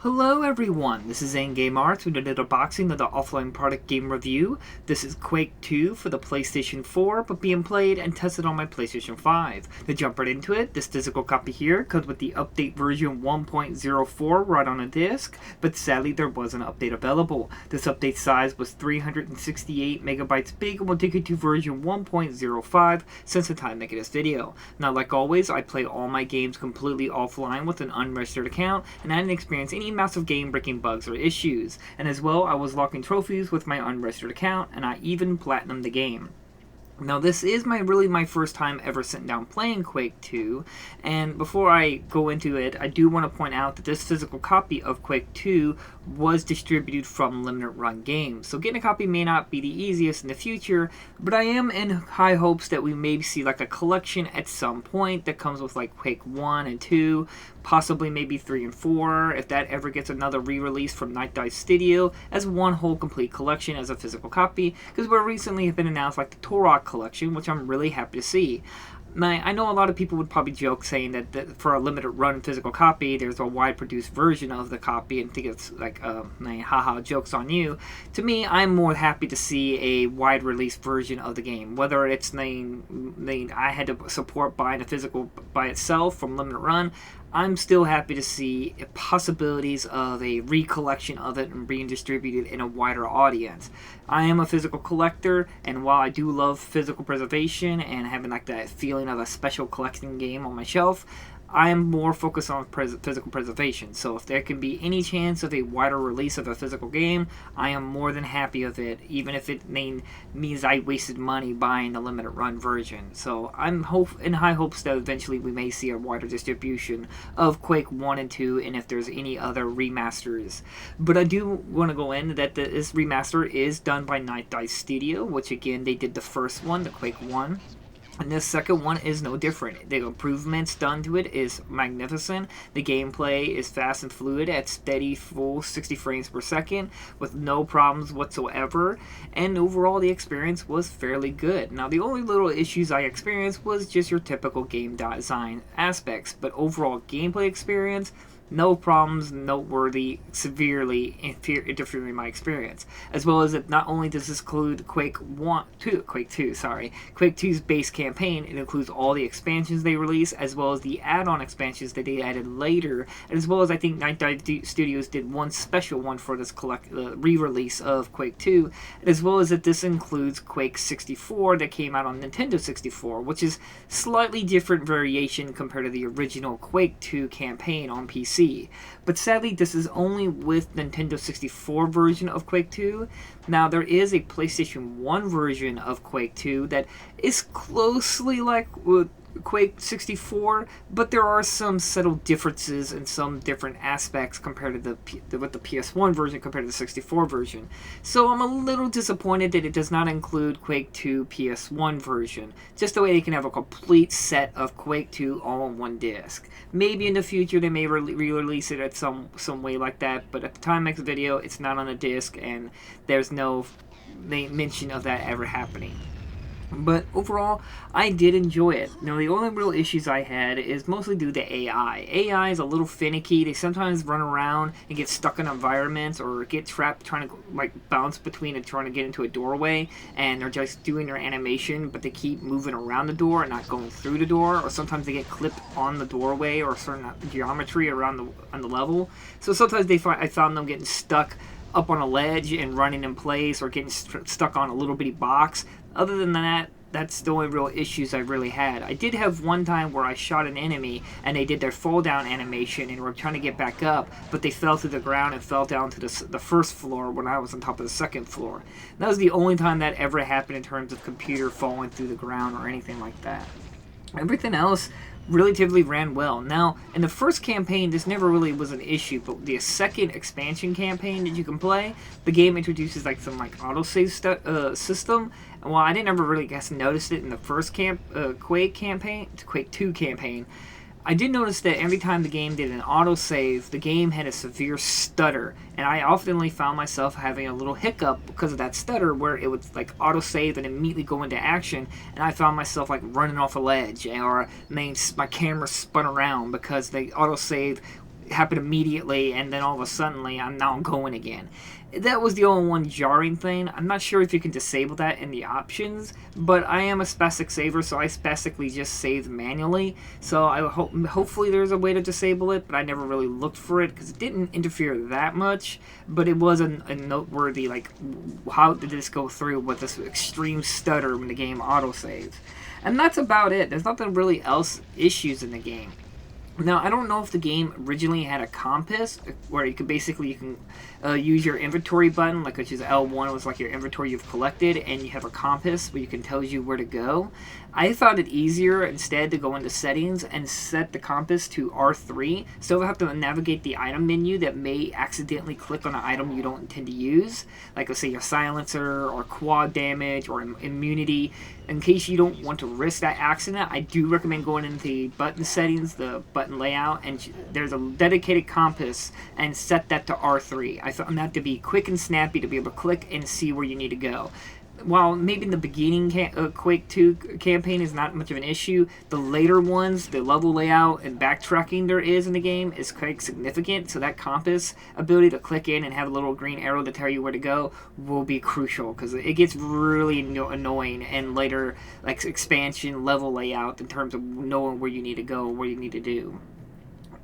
Hello everyone, this is Game Arts with another unboxing of the offline product game review. This is Quake 2 for the PlayStation 4, but being played and tested on my PlayStation 5. To jump right into it, this physical copy here comes with the update version 1.04 right on a disc, but sadly there wasn't an update available. This update size was 368 megabytes big and will take you to version 1.05 since the time making this video. Now like always, I play all my games completely offline with an unregistered account, and I didn't experience any massive game-breaking bugs or issues, and as well I was locking trophies with my unregistered account, and I even platinumed the game. Now this is really my first time ever sitting down playing Quake 2, and before I go into it, I do want to point out that this physical copy of Quake 2 was distributed from Limited Run Games, so getting a copy may not be the easiest in the future, but I am in high hopes that we maybe see like a collection at some point that comes with like Quake 1 and 2, possibly maybe 3 and 4, if that ever gets another re-release from Night Dive Studio as one whole complete collection as a physical copy, because we recently have been announced like the Turok collection, which I'm really happy to see. Now, I know a lot of people would probably joke saying that for a limited run physical copy, there's a wide produced version of the copy and think it's like, haha, joke's on you. To me, I'm more happy to see a wide release version of the game. Whether it's I had to support buying a physical by itself from limited run, I'm still happy to see possibilities of a recollection of it and being distributed in a wider audience. I am a physical collector, and while I do love physical preservation and having like that feeling of a special collecting game on my shelf, I am more focused on physical preservation. So if there can be any chance of a wider release of a physical game, I am more than happy of it, even if it means I wasted money buying a limited run version. So I'm in high hopes that eventually we may see a wider distribution of Quake 1 and 2, and if there's any other remasters. But I do want to go in that this remaster is done by Night Dive Studio, which again, they did the first one, the Quake 1. And this second one is no different. The improvements done to it is magnificent. The gameplay is fast and fluid at steady full 60 frames per second with no problems whatsoever. And overall the experience was fairly good. Now the only little issues I experienced was just your typical game design aspects. But overall gameplay experience, no problems, noteworthy, severely interfering in my experience. As well as it not only does this include Quake 2's base campaign, it includes all the expansions they release, as well as the add-on expansions that they added later, and as well as I think Night Dive Studios did one special one for this re-release of Quake 2, as well as that this includes Quake 64 that came out on Nintendo 64, which is slightly different variation compared to the original Quake 2 campaign on PC. But sadly, this is only with Nintendo 64 version of Quake 2. Now, there is a PlayStation 1 version of Quake 2 that is closely like Quake 64, but there are some subtle differences and some different aspects compared to with the PS1 version compared to the 64 version. So I'm a little disappointed that it does not include Quake 2 PS1 version, just the way they can have a complete set of Quake 2 all on one disc. Maybe in the future they may re-release it at some way like that, but at the time of this video, it's not on a disc, and there's no mention of that ever happening. But overall, I did enjoy it. Now, the only real issues I had is mostly due to AI. AI is a little finicky. They sometimes run around and get stuck in environments or get trapped trying to like bounce between and trying to get into a doorway, and they're just doing their animation, but they keep moving around the door and not going through the door, or sometimes they get clipped on the doorway or certain geometry around on the level. So sometimes I found them getting stuck up on a ledge and running in place, or getting stuck on a little bitty box. Other than that, that's the only real issues I really had. I did have one time where I shot an enemy and they did their fall down animation and were trying to get back up, but they fell to the ground and fell down to the first floor when I was on top of the second floor. That was the only time that ever happened in terms of computer falling through the ground or anything like that. Everything else relatively ran well. Now, in the first campaign, this never really was an issue, but the second expansion campaign that you can play, the game introduces like some autosave system. And while I didn't ever really notice it in the first Quake 2 campaign, I did notice that every time the game did an autosave, the game had a severe stutter, and I often found myself having a little hiccup because of that stutter, where it would like autosave and immediately go into action, and I found myself like running off a ledge, or my camera spun around because the autosave happen immediately, and then all of a sudden I'm now going again. That was the only one jarring thing. I'm not sure if you can disable that in the options, but I am a spastic saver, so I spastically just save manually. So I hopefully there's a way to disable it, but I never really looked for it because it didn't interfere that much. But it was a noteworthy, like, how did this go through with this extreme stutter when the game autosaves? And that's about it. There's nothing really else issues in the game. Now, I don't know if the game originally had a compass, where you can use your inventory button, like, which is L1, was like your inventory you've collected, and you have a compass where you can tell you where to go. I thought it easier instead to go into settings and set the compass to R3, so you'll have to navigate the item menu that may accidentally click on an item you don't intend to use, like, let's say your silencer, or quad damage, or immunity. In case you don't want to risk that accident, I do recommend going into the button settings, the button layout, and there's a dedicated compass, and set that to R3. I found that to be quick and snappy to be able to click and see where you need to go. While maybe in the beginning Quake 2 campaign is not much of an issue, the later ones, the level layout and backtracking there is in the game is quite significant, so that compass ability to click in and have a little green arrow to tell you where to go will be crucial, because it gets really annoying in later, like, expansion level layout in terms of knowing where you need to go, what you need to do.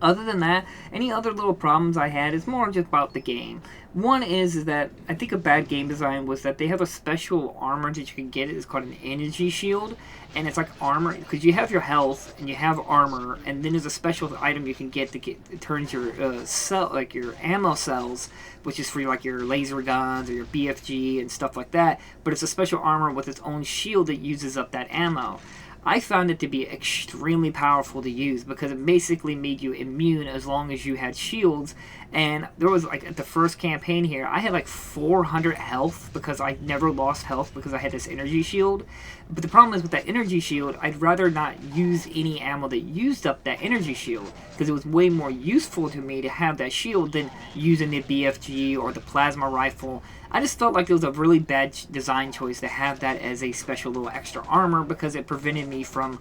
Other than that, any other little problems I had is more just about the game. One is that I think a bad game design was that they have a special armor that you can get. It's called an energy shield, and it's like armor because you have your health and you have armor, and then there's a special item you can get that it turns your your ammo cells, which is for like your laser guns or your BFG and stuff like that. But it's a special armor with its own shield that uses up that ammo. I found it to be extremely powerful to use because it basically made you immune as long as you had shields. And there was, like, at the first campaign here, I had like 400 health because I never lost health because I had this energy shield. But the problem is with that energy shield, I'd rather not use any ammo that used up that energy shield because it was way more useful to me to have that shield than using the BFG or the plasma rifle. I just felt like it was a really bad design choice to have that as a special little extra armor because it prevented me from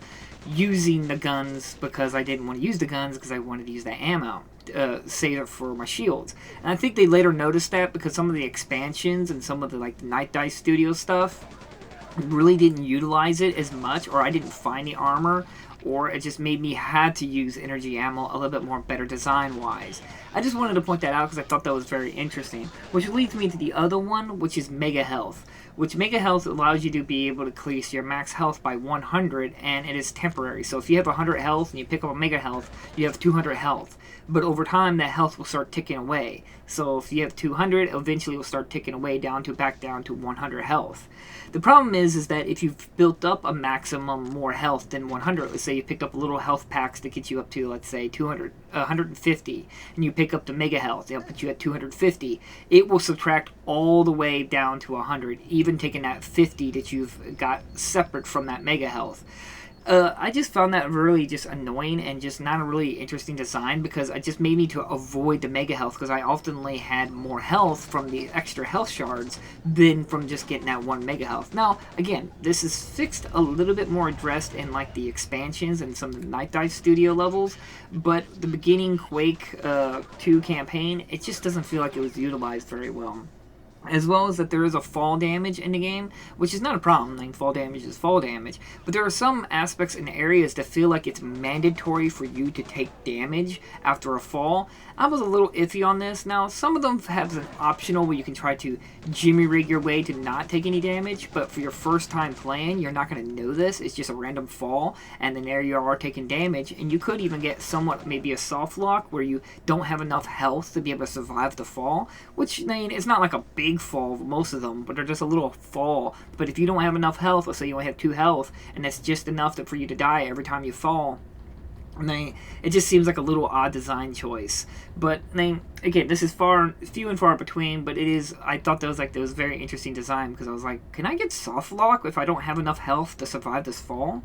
using the guns because I didn't want to use the guns because I wanted to use that ammo. Save it for my shields. And I think they later noticed that because some of the expansions and some of the, like, the Night Dive Studio stuff really didn't utilize it as much, or I didn't find the armor, or it just made me had to use energy ammo a little bit more better design-wise. I just wanted to point that out because I thought that was very interesting. Which leads me to the other one, which is Mega Health. Which Mega Health allows you to be able to increase your max health by 100, and it is temporary. So if you have 100 health and you pick up a Mega Health, you have 200 health. But over time, that health will start ticking away. So if you have 200, eventually it will start ticking away back down to 100 health. The problem is that if you've built up a maximum more health than 100, let's say you picked up little health packs to get you up to, let's say, 150, and you pick up the Mega Health, they'll put you at 250, it will subtract all the way down to 100, even taking that 50 that you've got separate from that Mega Health. I just found that really just annoying and just not a really interesting design because it just made me to avoid the Mega Health because I oftenly had more health from the extra health shards than from just getting that one Mega Health. Now, again, this is fixed a little bit more addressed in like the expansions and some of the Night Dive Studio levels, but the beginning Quake 2 campaign, it just doesn't feel like it was utilized very well. As well as that there is a fall damage in the game, which is not a problem. Like, fall damage is fall damage. But there are some aspects and areas that feel like it's mandatory for you to take damage after a fall. I was a little iffy on this. Now, some of them have an optional where you can try to jimmy rig your way to not take any damage. But for your first time playing, you're not going to know this. It's just a random fall. And then there you are taking damage. And you could even get somewhat maybe a soft lock where you don't have enough health to be able to survive the fall. Which, I mean, it's not like a big fall, most of them, but they're just a little fall. But if you don't have enough health, let's say you only have 2 health, and that's just enough for you to die every time you fall, and then it just seems like a little odd design choice. But then again, this is few and far between, but it is. I thought that was very interesting design because I was like, can I get soft lock if I don't have enough health to survive this fall?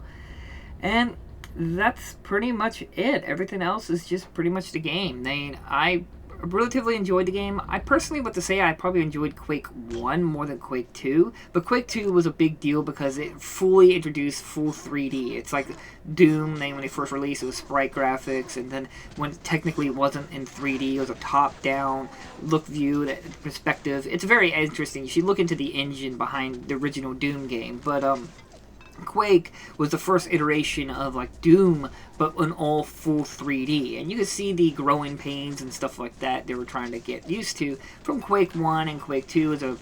And that's pretty much it. Everything else is just pretty much the game. I relatively enjoyed the game. I personally want to say I probably enjoyed Quake 1 more than Quake 2, but Quake 2 was a big deal because it fully introduced full 3D. It's like Doom, when they first released, it was sprite graphics, and then when it technically wasn't in 3D, it was a top-down look view, that perspective. It's very interesting. You should look into the engine behind the original Doom game, but Quake was the first iteration of like Doom, but in all full 3D, and you can see the growing pains and stuff like that they were trying to get used to from Quake 1, and Quake 2 is a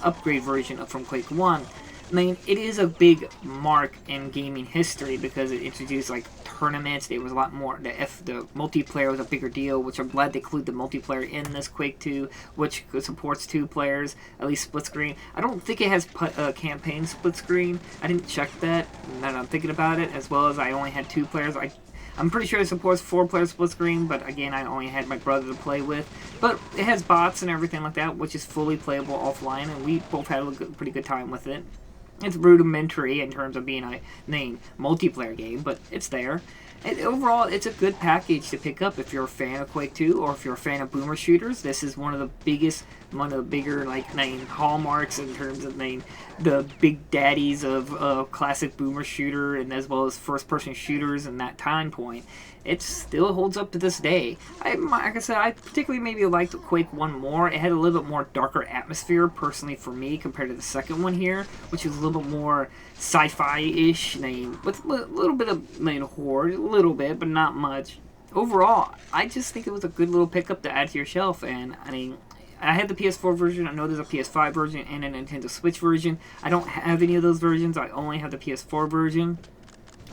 upgrade version from Quake 1. I mean, it is a big mark in gaming history because it introduced like tournaments. There was a lot more. The multiplayer was a bigger deal, which I'm glad they include the multiplayer in this Quake 2, which supports 2 players, at least split screen. I don't think it has campaign split screen. I didn't check that. Now that I'm thinking about it, as well as I only had 2 players. I'm pretty sure it supports 4-player split screen, but again, I only had my brother to play with. But it has bots and everything like that, which is fully playable offline, and we both had a pretty good time with it. It's rudimentary in terms of being a multiplayer game, but it's there. And overall, it's a good package to pick up if you're a fan of Quake 2 or if you're a fan of boomer shooters. This is one of the bigger hallmarks in terms of the big daddies of classic boomer shooter, and as well as first-person shooters in that time point. It still holds up to this day. Like I said, I particularly maybe liked Quake 1 more. It had a little bit more darker atmosphere, personally for me, compared to the second one here, which was a little bit more sci-fi-ish, with a little bit of horror, a little bit, but not much. Overall, I just think it was a good little pickup to add to your shelf, and I had the PS4 version. I know there's a PS5 version and a Nintendo Switch version. I don't have any of those versions. I only have the PS4 version,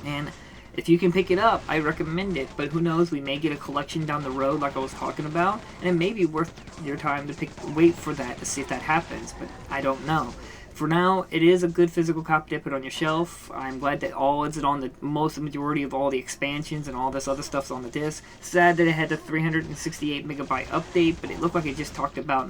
and if you can pick it up, I recommend it, but who knows, we may get a collection down the road like I was talking about, and it may be worth your time to wait for that to see if that happens, but I don't know. For now, it is a good physical copy to put on your shelf. I'm glad that all is on the majority of all the expansions and all this other stuff's on the disc. Sad that it had the 368 megabyte update, but it looked like it just talked about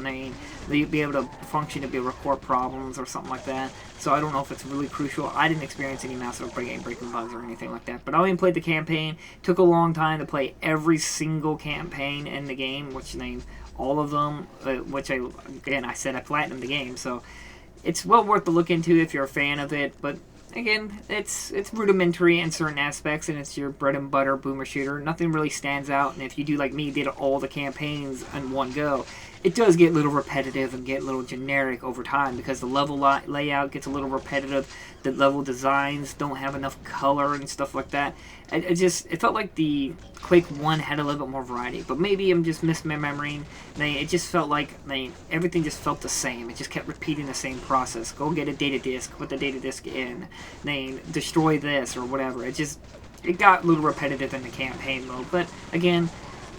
you'd be able to function to be able to record problems or something like that. So I don't know if it's really crucial. I didn't experience any massive breaking bugs or anything like that. But I only played the campaign. It took a long time to play every single campaign in the game, which all of them, which I said I platinumed the game, so it's well worth the look into if you're a fan of it, but again, it's rudimentary in certain aspects, and it's your bread and butter boomer shooter. Nothing really stands out, and if you do like me, did all the campaigns in one go, it does get a little repetitive and get a little generic over time because the level layout gets a little repetitive. The level designs don't have enough color and stuff like that. It felt like the Quake 1 had a little bit more variety, but maybe I'm just misremembering. It just felt like everything just felt the same. It just kept repeating the same process. Go get a data disk, put the data disk in, destroy this or whatever. It got a little repetitive in the campaign mode, but again,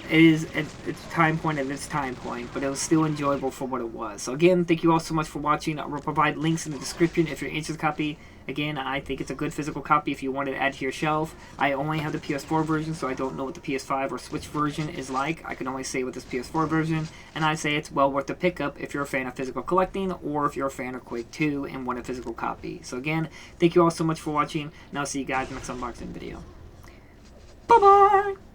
it is at its time point, but it was still enjoyable for what it was. So again, thank you all so much for watching. I will provide links in the description if you're interested in a copy. Again, I think it's a good physical copy if you want to add to your shelf. I only have the PS4 version, so I don't know what the PS5 or Switch version is like. I can only say with this PS4 version, and I say it's well worth the pickup if you're a fan of physical collecting or if you're a fan of Quake 2 and want a physical copy. So again, thank you all so much for watching, and I'll see you guys in the next unboxing video. Bye-bye!